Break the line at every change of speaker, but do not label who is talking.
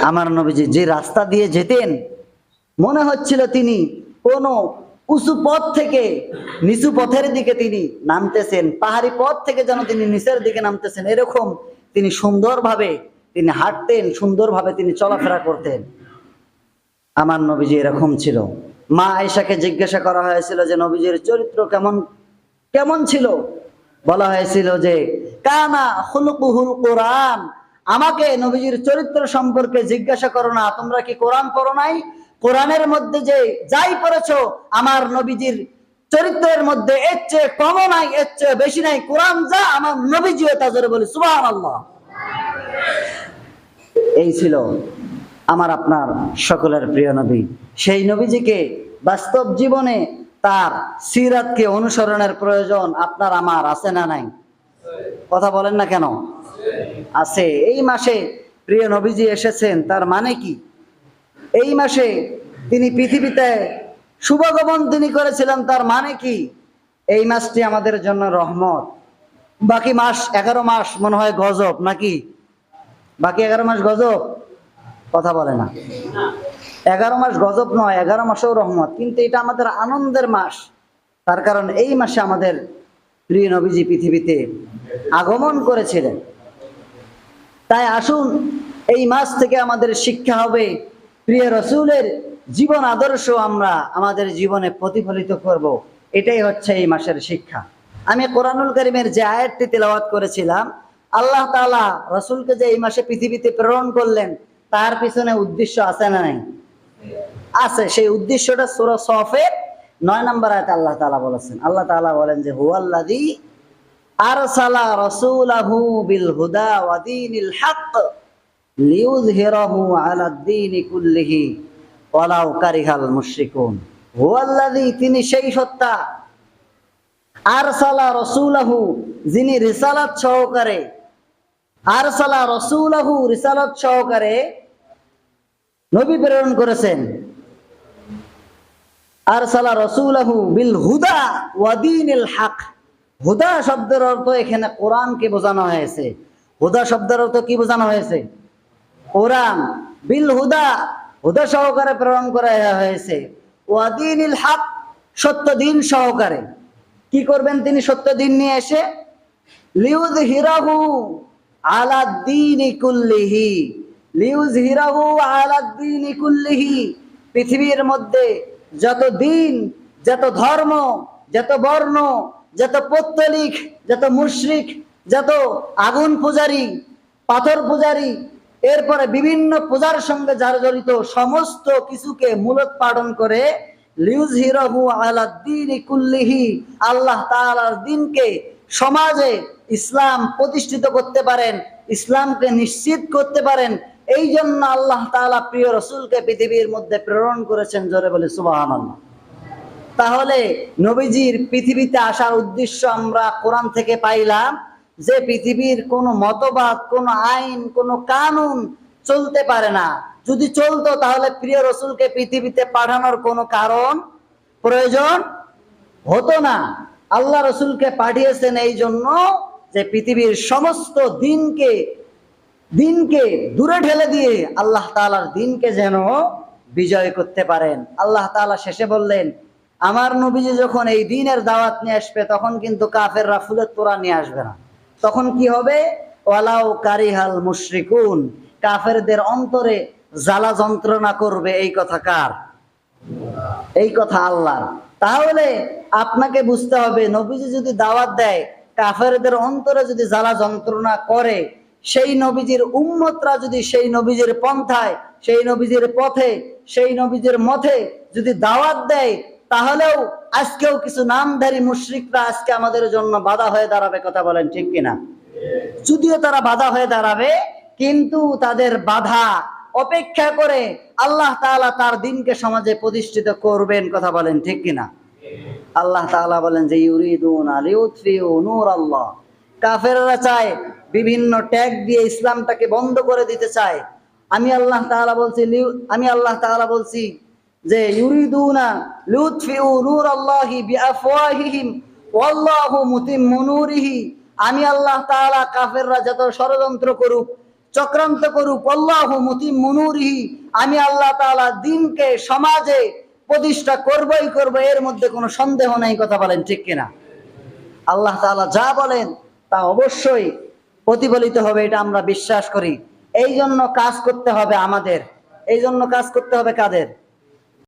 আমার নবীজি যে রাস্তা দিয়ে যেতেন মনে হচ্ছিল তিনি কোনো উঁচু পথ থেকে নিচু পথের দিকে তিনি নামতেছেন, পাহাড়ি পথ থেকে যেন তিনি নিচের দিকে নামতেছেন, এরকম তিনি সুন্দরভাবে তিনি হাঁটতেন, সুন্দরভাবে তিনি চলাফেরা করতেন। আমার নবীজি এরকম ছিল। মা আয়েশাকে জিজ্ঞাসা করা হয়েছিল যে নবীজির চরিত্র কেমন কেমন ছিল। বলা হয়েছিল যে কানা খুলুকুহুল কোরআন। আমাকে নবীজির চরিত্র সম্পর্কে জিজ্ঞাসা করো না, তোমরা কি কোরআন পড়ো নাই? কোরআনের মধ্যে যে যাই পড়েছো আমার নবীজির চরিত্রের মধ্যে এর চেয়ে কমও নাই, এর চেয়ে বেশি নাই। কোরআন যা আমার নবীজিও তা। জোরে বলি সুবহানাল্লাহ। এই ছিল আমার আপনার সকলের প্রিয় নবী। সেই নবীজিকে বাস্তব জীবনে তার সিরাতকে অনুসরণের প্রয়োজন আপনার আমার আছে না নাই? কথা বলেন না কেন? আছে। এই মাসে প্রিয় নবীজি এসেছেন, তার মানে কি? এই মাসে তিনি পৃথিবীতে শুভগমন তিনি করেছিলেন, তার মানে কি? এই মাসটি আমাদের জন্য রহমত। বাকি মাস 11 মাস মনে হয় গজব, নাকি? বাকি 11 মাস গজব? কথা বলে না। 11 মাস গজব নয়, 11 মাসেও রহমত, কিন্তু এটা আমাদের আনন্দের মাস। তার কারণ এই মাসে আমাদের প্রিয় নবীজি পৃথিবীতে আগমন করেছিলেন। তাই আসুন এই মাস থেকে আমাদের শিক্ষা হবে, প্রিয় রসুলের জীবন আদর্শ আমরা আমাদের জীবনে প্রতিফলিত করব। এটাই হচ্ছে এই মাসের শিক্ষা। আমি কোরআনুল কারীমের যে আয়াতটি তেলাওয়াত করেছিলাম, আল্লাহ তাআলা রসুলকে যে এই মাসে পৃথিবীতে প্রেরণ করলেন তার পিছনে উদ্দেশ্য আছে না নাই? আছে। সেই উদ্দেশ্যটা সূরা সফের 9 নম্বর আয়াতে আল্লাহ তাআলা বলেছেন। আল্লাহ তাআলা বলেন যে হুয়াল্লাযী আরসালা রাসূলাহু বিল হুদা ওয়া দীনিল হক লিইয়ুযহিরাহু আলাদ দীনি কুল্লিহি ওয়ালাউ কারিহাল মুশরিকুন। হুয়াল্লাযী, তিনি সেই সত্তা, আরসালা রাসূলাহু, যিনি রিসালাত সহকারে, আরসালা রাসূলাহু, রিসালাত সহকারে নবী প্রেরণ করেছেন। আরসালা রাসূলাহু বিল হুদা ওয়া দীনিল হক। হুদা শব্দের অর্থ এখানে কোরআনকে বোঝানো হয়েছে। হুদা শব্দের অর্থ কি বোঝানো হয়েছে? কোরআন। বিল হুদা, হুদা সহকারে প্রেরণ করা হয়েছে। ওয়া দীনিল হক, সত্য দিন সহকারে। কি করবেন তিনি সত্য দিন নিয়ে এসে? লিইয়ুযহিরাহু আলাদ দীনি কুল্লিহি, লিইয়ুযহিরাহু আলাদ দীনি কুল্লিহি। পৃথিবীর মধ্যে যত দিন, যত ধর্ম, যত বর্ণ, যত পৌত্তলিক, যত মুশরিক, যত আগুন পূজারী, পাথর পূজারী, এরপরে বিভিন্ন পূজার সঙ্গে যারা জড়িত, সমস্ত কিছুকে মূলোৎপাটন করে লিইয়ুযহিরাহু আলাদ দীনি কুল্লিহি, আল্লাহ তাআলার দ্বীনকে সমাজে ইসলাম প্রতিষ্ঠিত করতে পারেন, ইসলামকে নিশ্চিত করতে পারেন। এই জন্য আল্লাহ তাআলা প্রিয় রসুলকে পৃথিবীর মধ্যে প্রেরণ করেছেন। জোরে বলে সুবহানাল্লাহ। তাহলে নবীজির পৃথিবীতে আসার উদ্দেশ্য আমরা কোরআন থেকে পাইলাম যে পৃথিবীর কোনো মতবাদ, কোনো আইন, কোনো কানুন চলতে পারে না। যদি চলতো তাহলে প্রিয় রসুলকে পৃথিবীতে পাঠানোর কোনো কারণ প্রয়োজন হতো না। আল্লাহ রসুলকে পাঠিয়েছেন এই জন্য যে পৃথিবীর সমস্ত দিনকে দূরে ঠেলে দিয়ে আল্লাহ তাআলার দিনকে যেন বিজয় করতে পারেন। আল্লাহ তাআলা শেষে বললেন, আমার নবীজি যখন এই দিনের দাওয়াত নিয়ে আসবে তখন কিন্তু কাফেররা ফুলের তোড়া নিয়ে আসবে না। তখন কি হবে? ওয়ালাউ কারিহাল মুশরিকুন, কাফেরদের অন্তরে জ্বালা যন্ত্রণা করবে। এই কথা কার? এই কথা আল্লাহর। তাহলে আপনাকে বুঝতে হবে, নবীজি যদি দাওয়াত দেয়, কাফেরদের অন্তরে যদি জ্বালা যন্ত্রণা করে, সেই নবীজির উম্মতরা যদি সেই নবীজির পন্থায়, সেই নবীজির পথে, সেই নবীজির মতে যদি দাওয়াত দেয়, তাহলেও আজকেও কিছু নামধারী মুশরিকরা আজকে আমাদের জন্য বাধা হয়ে দাঁড়াবে। কথা বলেন ঠিক কিনা? যদিও তারা বাধা হয়ে দাঁড়াবে, কিন্তু তাদের বাধা অপেক্ষা করে আল্লাহ তাআলা তার দিনকে সমাজে প্রতিষ্ঠিত করবেন। কথা বলেন ঠিক কিনা? আল্লাহ তাআলা বলেন যে ইউরিদুনা লিউতফিউ নূরাল্লাহ, কাফেররা চায় বিভিন্ন ট্যাগ দিয়ে ইসলামটাকে বন্ধ করে দিতে চায়। আমি আল্লাহ তাআলা বলছি যে ইউরিদুনা লিউতফিউ নূরাল্লাহি বিআফওয়াহিহিম ওয়াল্লাহু মুতিম্মু নূরিহি। আমি আল্লাহ তাআলা কাফেররা যত ষড়যন্ত্র করুক, চক্রান্ত করুক, আল্লাহু মুতিম্মু নূরিহি, আমি আল্লাহ তাআলা দ্বীনকে সমাজে প্রতিষ্ঠা করবই করব, এর মধ্যে কোনো সন্দেহ নেই। কথা বলেন ঠিক কিনা? আল্লাহ তাআলা যা বলেন তা অবশ্যই প্রতিফলিত হবে, এটা আমরা বিশ্বাস করি। এই জন্য কাজ করতে হবে আমাদের। এই জন্য কাজ করতে হবে কাদের?